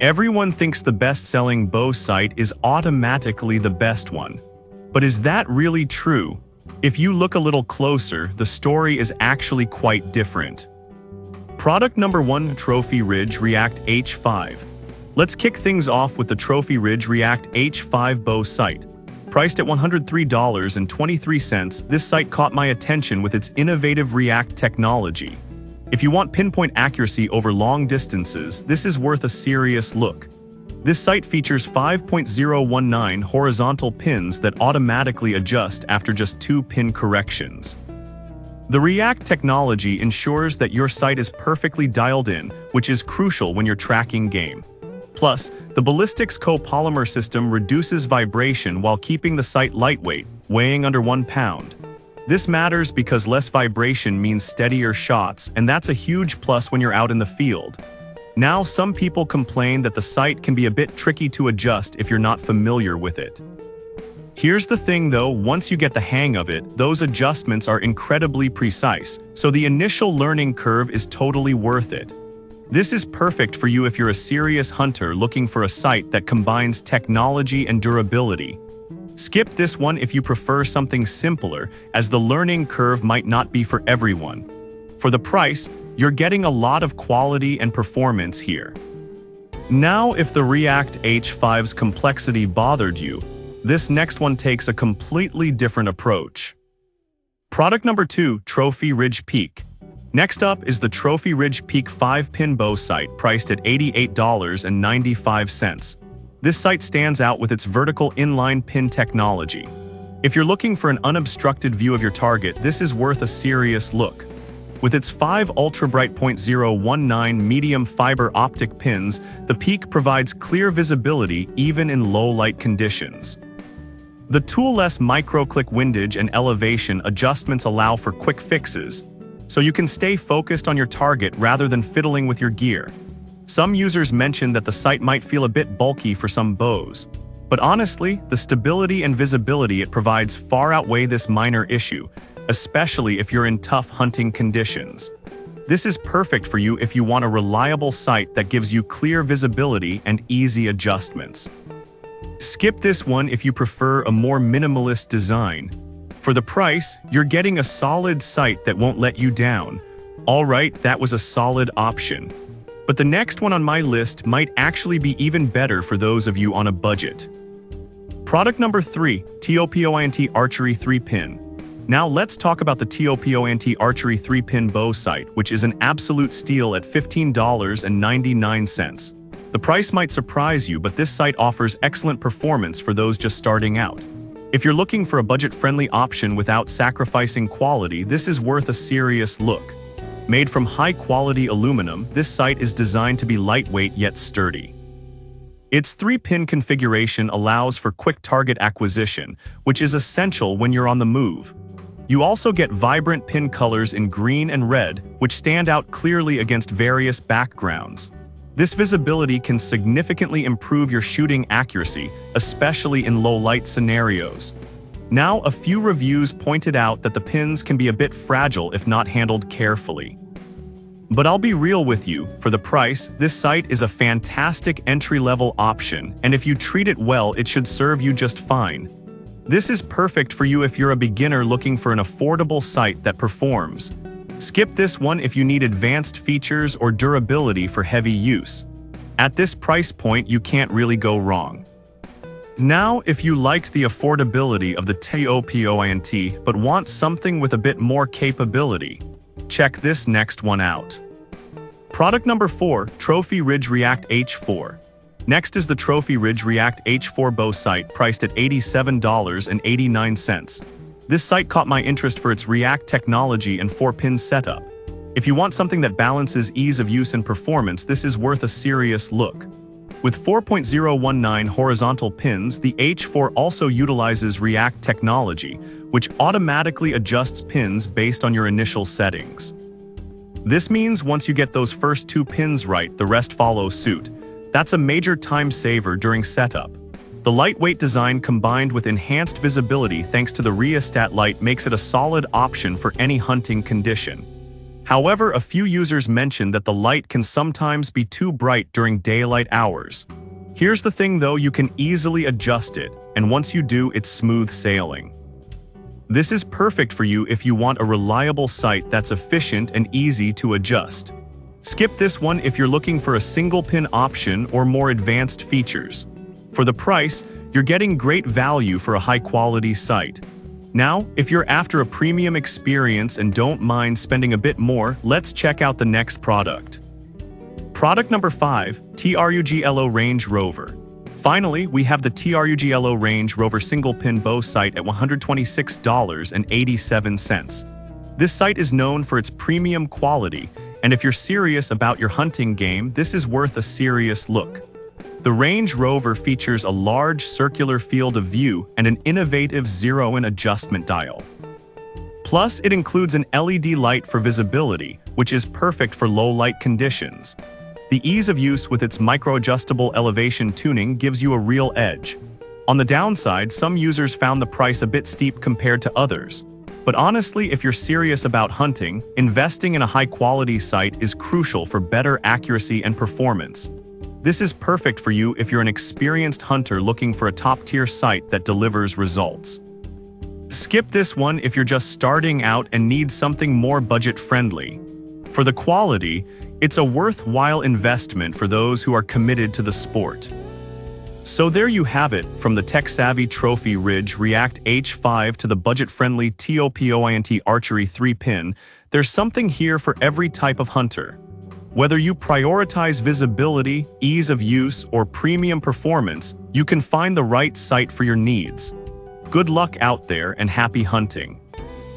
Everyone thinks the best-selling bow sight is automatically the best one. But is that really true? If you look a little closer, the story is actually quite different. Product number 1, Trophy Ridge React H5. Let's kick things off with the Trophy Ridge React H5 bow sight. Priced at $103.23, this sight caught my attention with its innovative React technology. If you want pinpoint accuracy over long distances, this is worth a serious look. This sight features 5.019 horizontal pins that automatically adjust after just 2 pin corrections. The React technology ensures that your sight is perfectly dialed in, which is crucial when you're tracking game. Plus, the ballistics copolymer system reduces vibration while keeping the sight lightweight, weighing under 1 pound. This matters because less vibration means steadier shots, and that's a huge plus when you're out in the field. Now, some people complain that the sight can be a bit tricky to adjust if you're not familiar with it. Here's the thing though, once you get the hang of it, those adjustments are incredibly precise, so the initial learning curve is totally worth it. This is perfect for you if you're a serious hunter looking for a sight that combines technology and durability. Skip this one if you prefer something simpler, as the learning curve might not be for everyone. For the price, you're getting a lot of quality and performance here. Now, if the React H5's complexity bothered you, this next one takes a completely different approach. Product number 2, Trophy Ridge Peak. Next up is the Trophy Ridge Peak 5-pin bow sight, priced at $88.95. This sight stands out with its vertical inline pin technology. If you're looking for an unobstructed view of your target, this is worth a serious look. With its 5 ultra-bright .019 medium fiber optic pins, the Peak provides clear visibility even in low-light conditions. The toolless micro-click windage and elevation adjustments allow for quick fixes, so you can stay focused on your target rather than fiddling with your gear. Some users mention that the sight might feel a bit bulky for some bows, but honestly, the stability and visibility it provides far outweigh this minor issue, especially if you're in tough hunting conditions. This is perfect for you if you want a reliable sight that gives you clear visibility and easy adjustments. Skip this one if you prefer a more minimalist design. For the price, you're getting a solid sight that won't let you down. Alright, that was a solid option. But the next one on my list might actually be even better for those of you on a budget. Product number 3, TOPOINT Archery 3-pin. Now let's talk about the TOPOINT Archery 3-pin bow sight, which is an absolute steal at $15.99. The price might surprise you, but this sight offers excellent performance for those just starting out. If you're looking for a budget-friendly option without sacrificing quality, this is worth a serious look. Made from high-quality aluminum, this sight is designed to be lightweight yet sturdy. Its 3-pin configuration allows for quick target acquisition, which is essential when you're on the move. You also get vibrant pin colors in green and red, which stand out clearly against various backgrounds. This visibility can significantly improve your shooting accuracy, especially in low-light scenarios. Now, a few reviews pointed out that the pins can be a bit fragile if not handled carefully. But I'll be real with you, for the price, this sight is a fantastic entry-level option, and if you treat it well, it should serve you just fine. This is perfect for you if you're a beginner looking for an affordable sight that performs. Skip this one if you need advanced features or durability for heavy use. At this price point, you can't really go wrong. Now, if you liked the affordability of the TOPOINT but want something with a bit more capability, check this next one out. Product number 4, Trophy Ridge React H4. Next is the Trophy Ridge React H4 bow sight, priced at $87.89. This sight caught my interest for its React technology and 4-pin setup. If you want something that balances ease of use and performance, this is worth a serious look. With 4.019 horizontal pins, the H4 also utilizes React technology, which automatically adjusts pins based on your initial settings. This means once you get those first 2 pins right, the rest follow suit. That's a major time saver during setup. The lightweight design combined with enhanced visibility thanks to the rheostat light makes it a solid option for any hunting condition. However, a few users mentioned that the light can sometimes be too bright during daylight hours. Here's the thing though, you can easily adjust it, and once you do, it's smooth sailing. This is perfect for you if you want a reliable sight that's efficient and easy to adjust. Skip this one if you're looking for a single pin option or more advanced features. For the price, you're getting great value for a high-quality sight. Now, if you're after a premium experience and don't mind spending a bit more, let's check out the next product. Product number 5, TRUGLO Range Rover. Finally, we have the TRUGLO Range Rover single-pin bow sight at $126.87. This sight is known for its premium quality, and if you're serious about your hunting game, this is worth a serious look. The Range Rover features a large circular field of view and an innovative zero-in adjustment dial. Plus, it includes an LED light for visibility, which is perfect for low-light conditions. The ease of use with its micro-adjustable elevation tuning gives you a real edge. On the downside, some users found the price a bit steep compared to others. But honestly, if you're serious about hunting, investing in a high-quality sight is crucial for better accuracy and performance. This is perfect for you if you're an experienced hunter looking for a top-tier sight that delivers results. Skip this one if you're just starting out and need something more budget-friendly. For the quality, it's a worthwhile investment for those who are committed to the sport. So there you have it, from the tech-savvy Trophy Ridge React H5 to the budget-friendly TOPOINT Archery 3-pin, there's something here for every type of hunter. Whether you prioritize visibility, ease of use, or premium performance, you can find the right sight for your needs. Good luck out there and happy hunting!